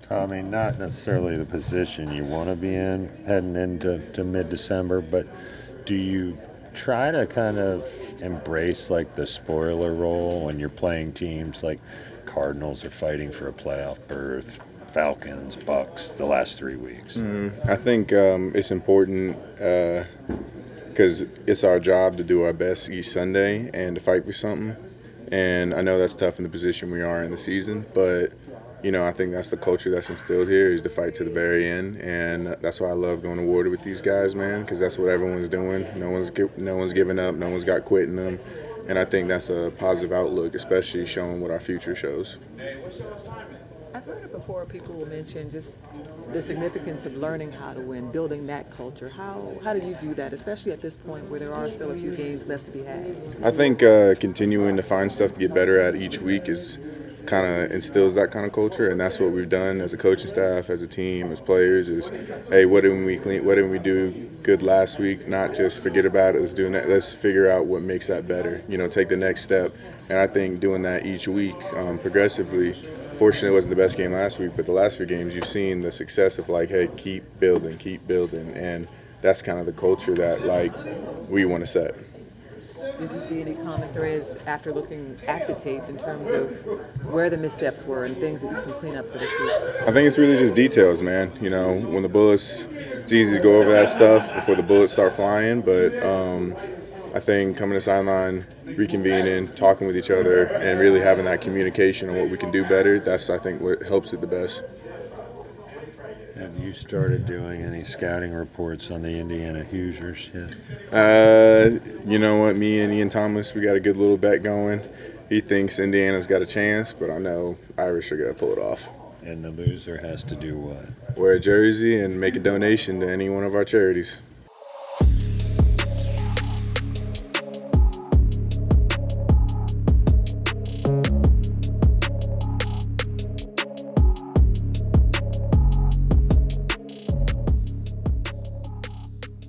Tommy, not necessarily the position you want to be in heading into mid-December, but do you try to kind of embrace like the spoiler role when you're playing teams like Cardinals are fighting for a playoff berth, Falcons, Bucks, the last 3 weeks? I think it's important because it's our job to do our best each Sunday and to fight for something. And I know that's tough in the position we are in the season, but I think that's the culture that's instilled here is to fight to the very end, and that's why I love going to war with these guys, man, because that's what everyone's doing. No one's giving up, no one's got quit in them, and I think that's a positive outlook, especially showing what our future shows. I've heard it before. People will mention just the significance of learning how to win, building that culture. How do you view that, especially at this point where there are still a few games left to be had? I think continuing to find stuff to get better at each week is kind of instills that kind of culture, and that's what we've done as a coaching staff, as a team, as players. Is hey, what did we clean? What did we do good last week? Not just forget about it. Let's figure out what makes that better. Take the next step. And I think doing that each week, progressively. Fortunately, it wasn't the best game last week, but the last few games you've seen the success of like, hey, keep building, and that's kind of the culture that like we want to set. Did you see any common threads after looking at the tape in terms of where the missteps were and things that you can clean up for this week? I think it's really just details, man. When the bullets, it's easy to go over that stuff before the bullets start flying. But I think coming to sideline, reconvening, talking with each other, and really having that communication on what we can do better, that's, I think, what helps it the best. Have you started doing any scouting reports on the Indiana Hoosiers yet? You know what? Me and Ian Thomas, we got a good little bet going. He thinks Indiana's got a chance, but I know Irish are going to pull it off. And the loser has to do what? Wear a jersey and make a donation to any one of our charities.